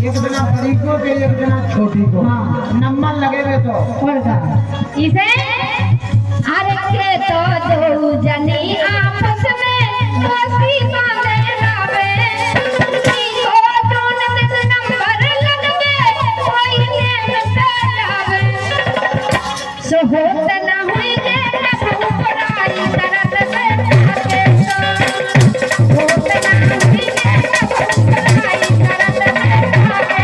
एक जना बड़ी को के एक जना छोटी को। हाँ, नंबर लगे हुए तो इसे हर के तो दो जनी आपस में दोस्ती बांधे लावे, को दोन दिन नंबर लगवे कोई नेम पे लावे, सो होत ना हुई जे प्रभु पराई तरत से आके सो होत ना हुई जे प्रभु पराई तरत से आके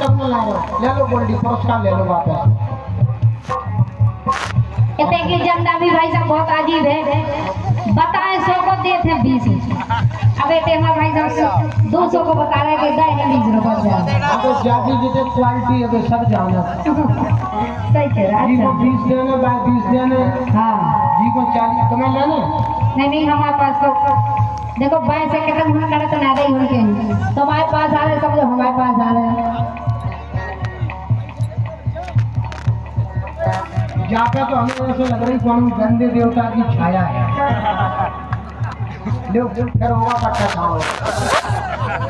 तक में लाओ, ले लो गोल्डी पुरस्कार ले लो वापस। कहते कि झंडा भी भाई साहब बहुत अजीब है, बताए 100 को देते हैं 20। अब बेटे हमारे भाई साहब 200 को बता रहे कि दाई है 20 रुपए। अब तो जाति जितने क्वालिटी है तो सब जाना। सही कह रहा जी को है। 20 देने, बाय 20 देने, हाँ जी को 40 तुम्हें लेने। नहीं हमारे पास तो देखो बाय से कितना हम करे तो ना दे उनके, तो हमारे पास आ रहे सब जो हमारे पास आ रहे हैं। यहाँ पे तो हमें ऐसे लग रही कौन गंदे देवता की छाया है। लो फिर होगा पट्टा खाओ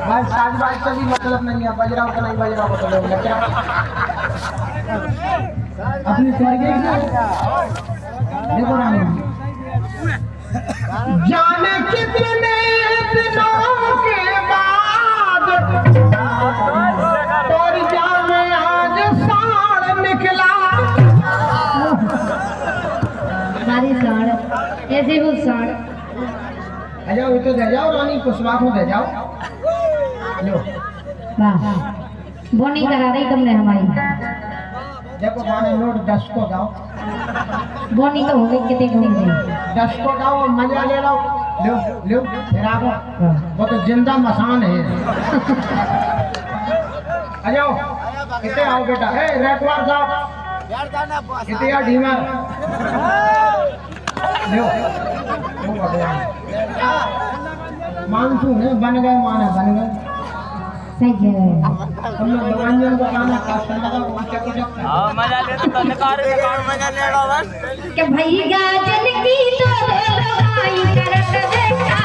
भाई, साजबाज से भी मतलब नहीं है, बजरा का नहीं बजरा को तो लोग अपनी स्वर्गीय देखो रानी जाने कितने दिनों के बाद और जाने आज साड़ निकला। हमारी साड़ ऐसे वो साड़ आ जाओ, ये तो दे जाओ रानी, कुशवाहा को दे जाओ। लो वाह बोनी करा रही तुमने हमारी। देखो माने नोट 10 को दाओ, बोनी तो हो गई कितने की होगी। 10 को दाओ और मजा ले लो। लो लो फिर आओ, वो तो जिंदा मसान है। आ जाओ, कितने आओ बेटा। ए रेटवार साहब कितने आ ढीमर लो। वो भगवान मानसून है, बन गए माने बन गए। सही है। हम लोग दवाइयों को खाना खाते लगा ऊंचे को जब मजा ले तो तनकार मजा ले लो बस कि भाई गाजन की तो लगाई करत देखा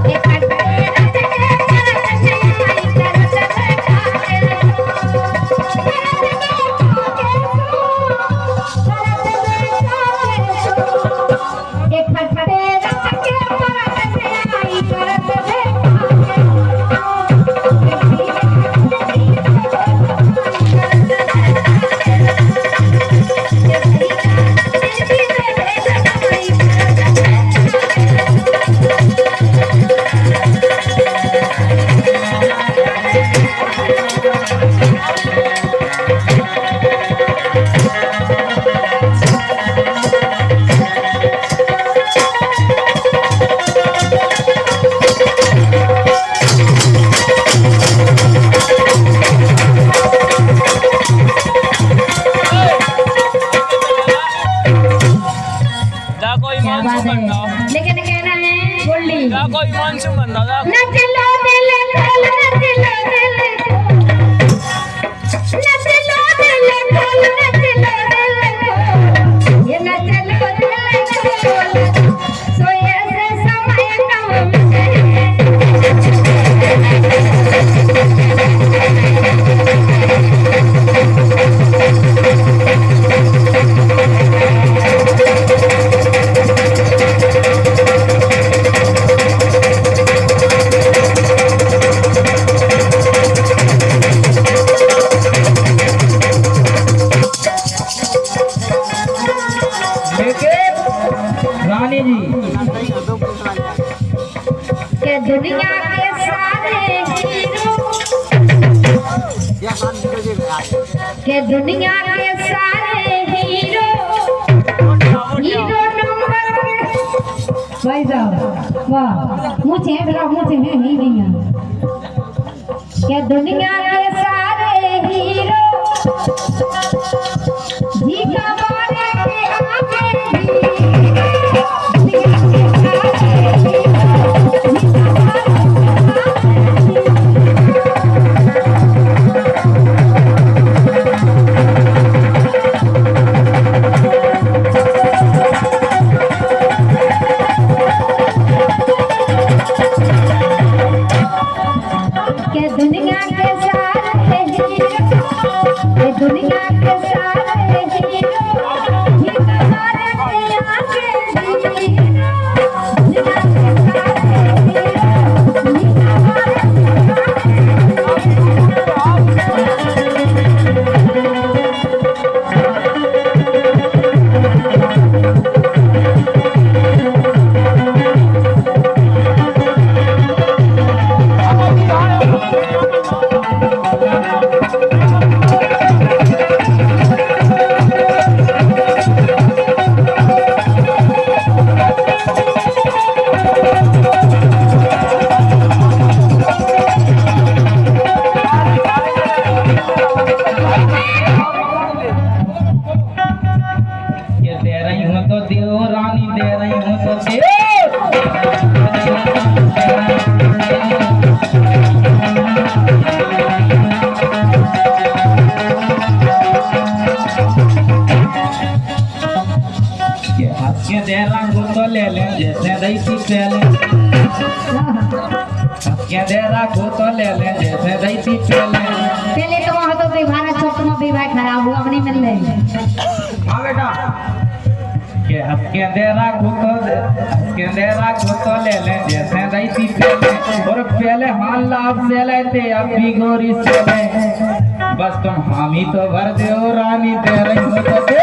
ये कटे रचके करत आई करत देखा एक फटफटे रचके करत आई करत लेकिन कहना है गोल्डी कोई मानसून बंदा नच लो दिल खोल नच लो दिल नच लो दिल खोल नच लो दिल खोल ये नच लो दिल खोल सोए से समय कम रानी जी के दुनिया के सारे हीरो के दुनिया के सारे हीरो हीरो नंबर भाई साहब वाह मुझे मेरा मुझे है ही नहीं है के दुनिया के सारे हीरो जी का बारे के आगे के दुनिया के सारे हीरो के दुनिया के सारे हीरो ही हमारे के आगे हीरो दुनिया के सारे हीरो ही हमारे पहले गेंदे राखो तो ले ले जैसे दैती पहले तो वहाँ तो विवाह छोट में विवाह खराब हुआ अपनी मिल रही हाँ बेटा के गेंदे राखो तो ले ले जैसे दैती पहले और पहले हाल लाभ से लेते अब भी गोरी से ले बस तुम हामी तो भर दो रानी तेरे हो तो दे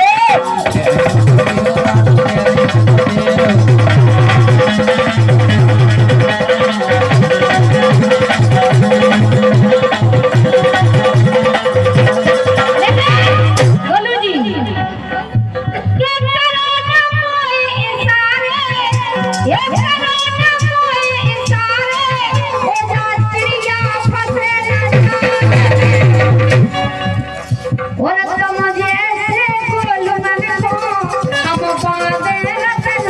बोलो जी क्या करो ना मोए इशारे ये करो ना मोए इशारे ओ चिड़िया फंसे ना और तुम जैसे बोलो मन को हम बांधे रतन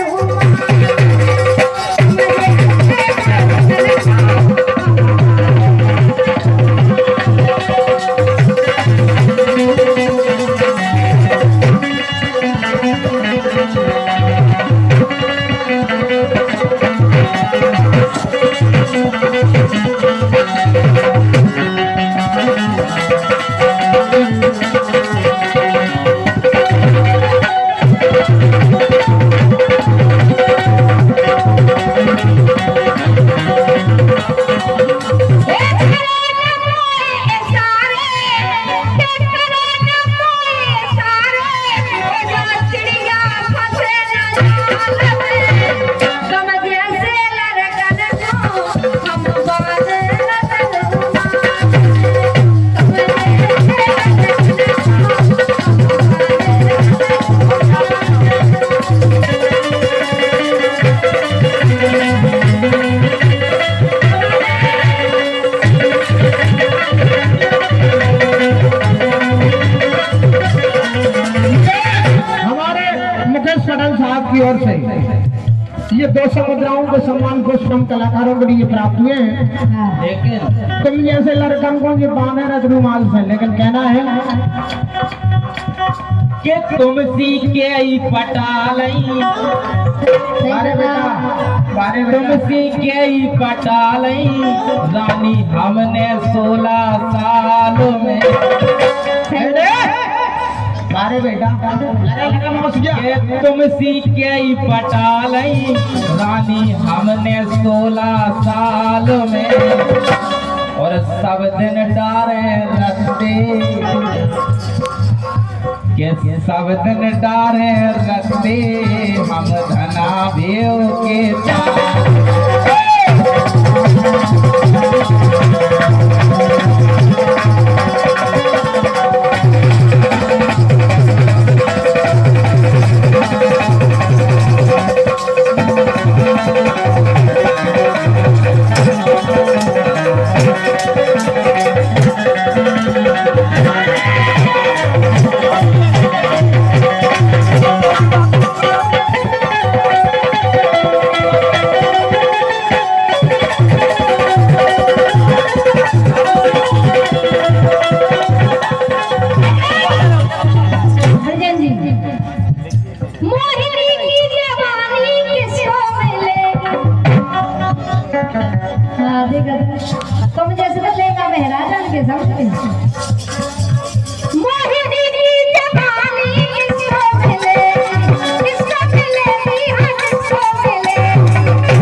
की ओर से ये 200 मुद्राओं के सम्मान को श्रम कलाकारों के लिए प्राप्त हुए हैं। लेकिन तुम जैसे लड़कों को ये बांधे रख रुमाल से, लेकिन कहना है कि तुम सीखे ही पटालई बारे बेटा बारे तुम बेटा सीखे ही पटालई रानी हमने 16 सालों में बारे बेटा लगा मौसिया कि तुम सीखे ही पटालई रानी हमने 16 सालों में और सब दिन डारे रखते के सब दिन डारे रखते हम धना भेव के तुम जैसे तो लेगा महराज के समझते मोहिनी की जवानी किसको मिले किसको मिलेगी हाँ किसको मिले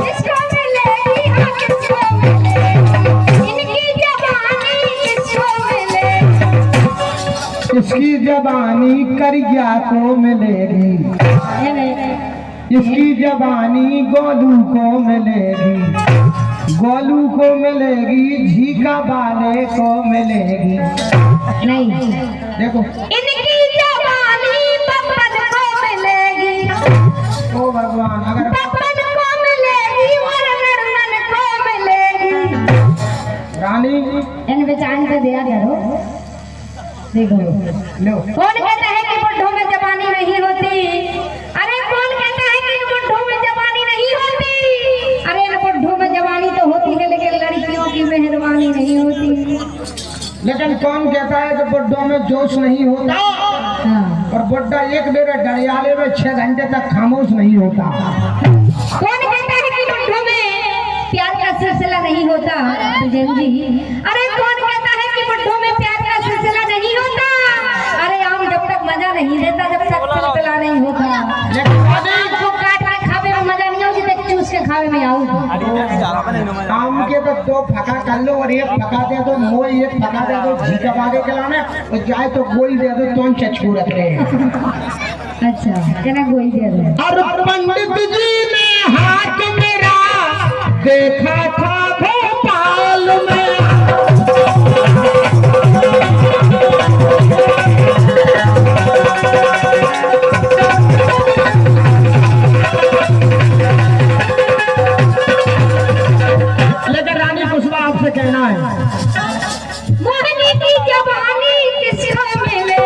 किसको मिलेगी हाँ किसको मिले इनकी जवानी किसको मिले इसकी जवानी करिया को मिलेगी, इसकी जवानी गोलू को मिलेगी, गोलू को मिलेगी, झीका वाले को मिलेगी। नहीं देखो इनकी जवानी पप्पन को मिलेगी, ओ भगवान अगर पप्पन को मिलेगी और नरमन को मिलेगी। रानी इन बेचारी पे दिया करो। देखो लो कौन कहता है कि बुढ़ों में जवानी नहीं होती? अरे कौन कहता है कि बुढ़ों में जवानी नहीं होती? अरे इन बुढ़ों में जवानी तो होती है लेकिन लड़कियों की मेहरबानी नहीं होती। लेकिन कौन कहता है कि बुड्ढों में जोश नहीं होता? हाँ। और बुड्ढा एक डेढ़ डरियाले में 6 घंटे तक खामोश नहीं होता। कौन कहता है कि बुढ़ों सिलसिला नहीं होता सुजैन जी। अरे कौन कहता है कि बुढ़ों में प्यार का सिलसिला नहीं होता? अरे आम जब तक मजा नहीं देता, जब तक सिलसिला नहीं होता। आपको काट के खावे में मजा नहीं आऊगी, तो चूस के खावे में आऊगी। आम के तो दो फका कर लो और एक फका दे दो, मोई एक फका दे दो, घी का बागे खिलाना और जाए तो गोई दे दो, तो छछूरत रहे। अच्छा कहना गोई दे दो। और पंडित जी ने हाथ मेरा देखा था भोपाल में, लेकिन रानी कुशवा आपसे कहना है, मोहनी की जवानी किसको मिले,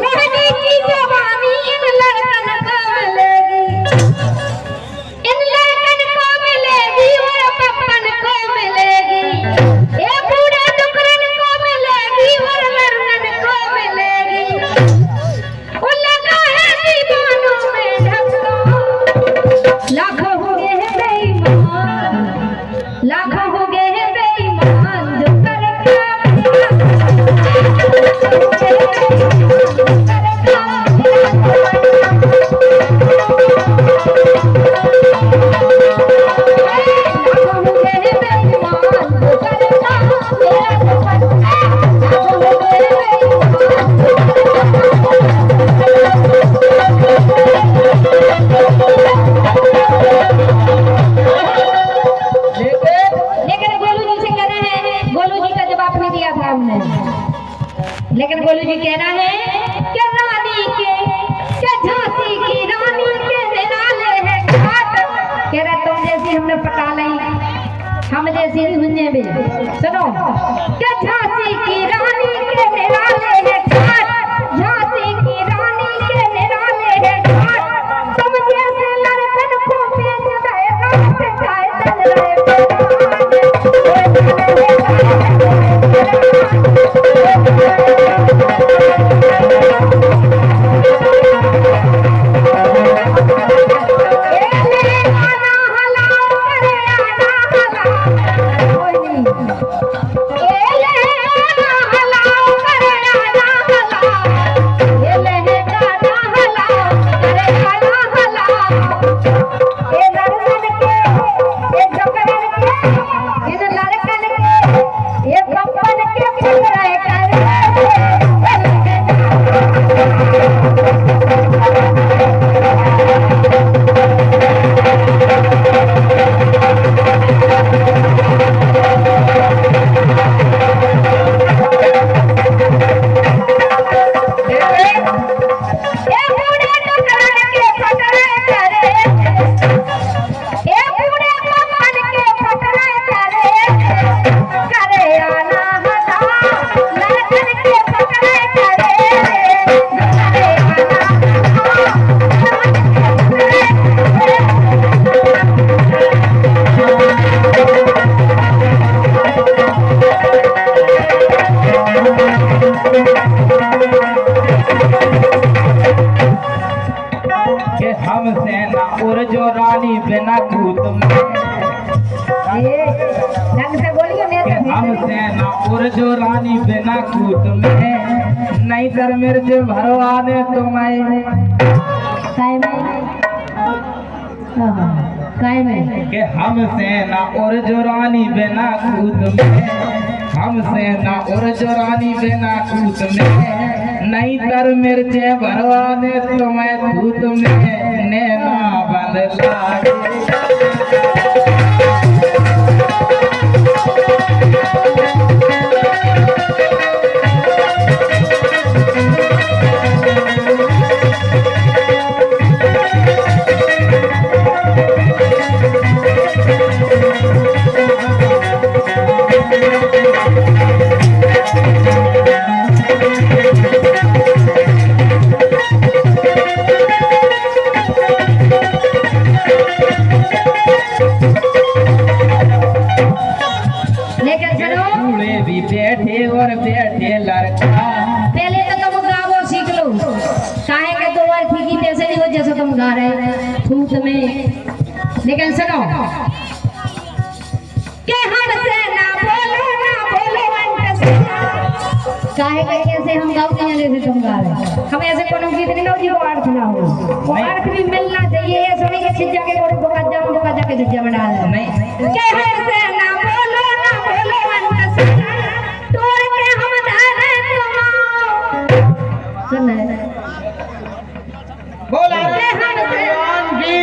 मोहनी की जवानी इन लड़कन को मिलेगी, इन लड़कन को मिलेगी और पप्पन को मिलेगी, ये बूढ़े डुकरन को मिलेगी और लड़कन को मिलेगी। वो लगा है दीवानों में ढक्का, लाखों हो गए हैं बेईमान, लाखों हो गए हैं बेईमान जो लेकिन गोलू जी कहना है कि रानी के झांसी की रानी के निराले है घाट। कह रहा तुम जैसी हमने पटा ली, हम जैसी दुनिया में। सुनो कि झांसी की रानी के निराले है घाट, झांसी की रानी के निराले है घाट। तुम जैसे लड़कन को बेच रहे रात जाए चल रहे और जो रानी बिना कूद में, ढंग से बोलिए हमसे ना और जो रानी बिना कूद में, नहीं कर मिर्च भरवा दे तुम्हें के हमसे ना और जो रानी बिना कूद में, हमसे ना और जो रानी बिना कूद में, नहीं कर मिर्च भरवा दे तुम्हें दूध में नैना बंद लागे। बैठे और बैठे लड़का, पहले तो तुम गावो सीख लो, काहे के दो बार ठीक ही जैसे नहीं हो जैसे तुम गा रहे थूत में लेकिन सुनो कि हमसे ना बोलो अंत से काहे कहीं ऐसे हम गाते हैं जैसे तुम गा रहे हम ऐसे कोनो गीत नहीं जी को अर्थ ना हो वो अर्थ भी मिलना चाहिए ये सुनी के छिज्जा के गोड़ बोका जाके छिज्जा में डाल नहीं के हमसे ना बोलो अंत से तोड़ के हम धारे तुम सुन बोला भगवान की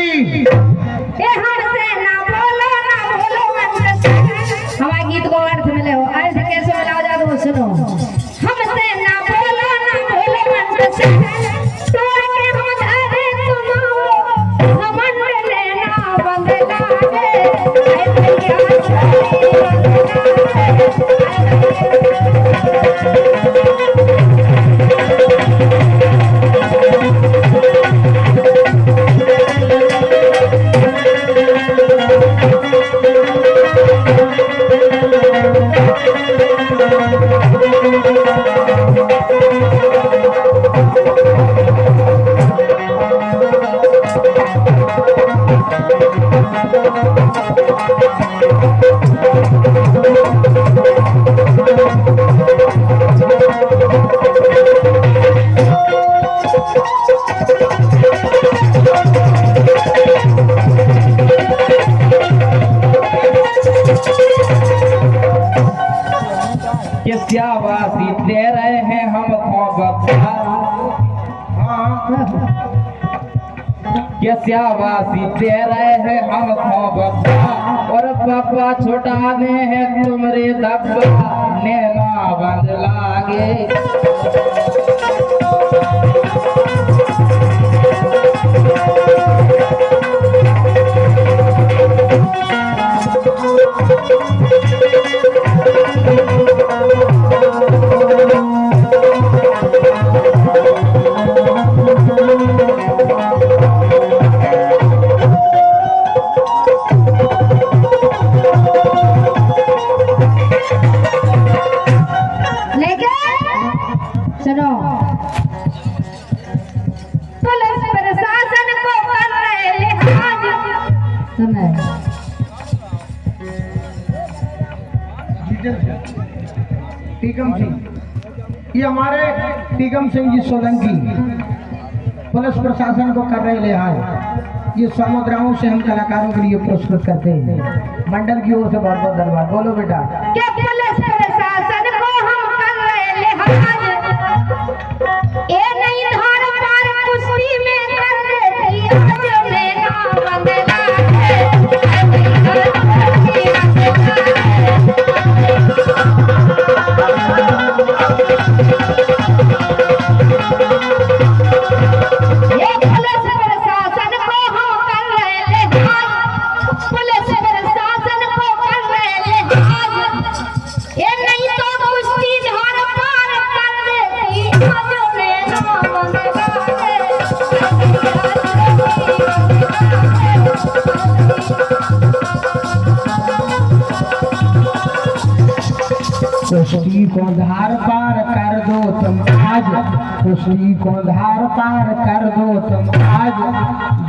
के हमसे ना बोलो अंत से हमारे गीत को अर्थ मिले हो ऐसे कैसे मिलाओ जा तो सुनो हमसे ना बोलो अंत से तोड़ के हम धारे तुम हमन लेना बंदला है वासी दे रहे हैं हम वासी दे रहे हैं हम और पापा छुटाने हैं तुमरे दब्बा नैना बंद लागे टीकम सिंह, ये हमारे टीकम सिंह जी सोलंकी पुलिस प्रशासन को कर रहे लिहाज। ये समुद्राओं से हम कलाकारों के लिए पुरस्कृत करते हैं। मंडल की ओर से बहुत बहुत धन्यवाद। बोलो बेटा। क्या पुलिस प्रशासन को हम कर रहे लिहाज, ये नहीं धार पार कुश्ती में कर देती हमने ना बंदला कुश्ती को धार पार कर दो तुम आज, कुश्ती को धार पार कर दो तुम आज,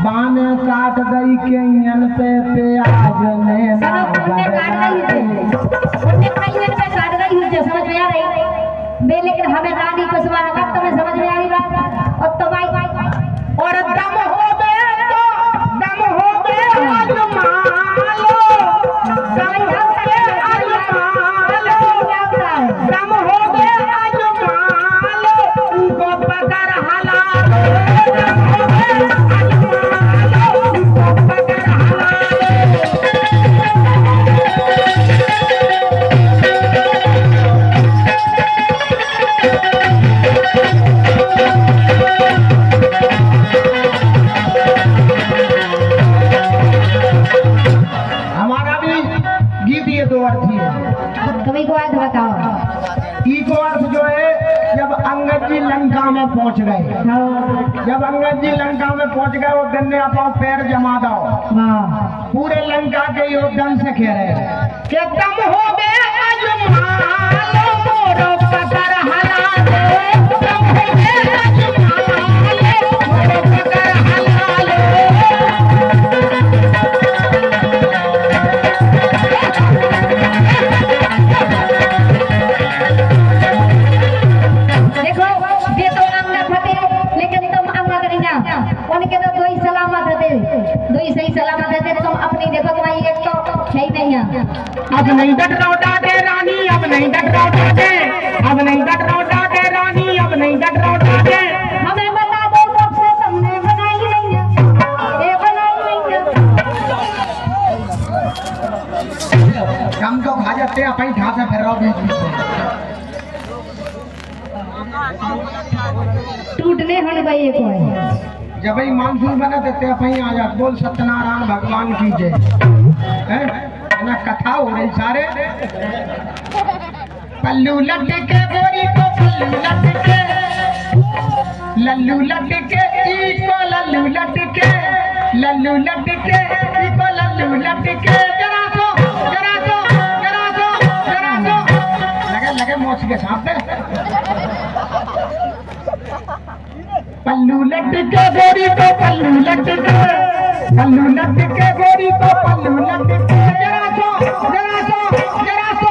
बान काट दई के यन पे प्याज नैना समझ में आ रही बे, लेकिन हमें रानी कुशवाहा का तुम्हें समझ में आ रही बात। और तो भाई और दम हो गए तो दम हो गए आजमालो, दम हो गए आजमालो, दम हो गए आजमालो, उनको पकड़ हलालो, दम हो गए आजमालो, उनको पकड़ हलालो। कभी को अर्थ बताओ। ई को अर्थ जो है, जब अंगद जी लंका में पहुंच गए, जब अंगद जी लंका में पहुंच गए, वो गन्ने पाओ पैर जमा दो, पूरे लंका के योगदान से कह रहे कि दम हो गए आजमालो, मोरो पकड़ हलालो, दम हो गए आजमालो, मोरो पकड़ हलालो। अब नहीं डट लौटा दे रानी, अब नहीं डट लौटा दे, अब नहीं डट लौटा दे रानी, अब नहीं डट लौटा दे। हमें बता दो कब से तुमने बनाई नहीं है, ये बनाई नहीं है। हम तो खा जाते हैं अपनी ढांचा फिर रहा बीच बीच में। टूटने हट भाई ये कोई जब भाई मानसून बना देते अपनी आ जात बोल सत्यनारायण भगवान की जय। हैं? ना कथा हो रही सारे पल्लू लटके गोरी को पल्लू लटके, लल्लू लटके को लल्लू लटके, लल्लू लटके को लल्लू लटके। जरा सो जरा सो जरा सो जरा सो लगे लगे मोच के साथ पल्लू लटके गोरी को पल्लू लटके, पल्लू लटके गोरी को पल्लू लटके। जरा सो जरा सो जरा सो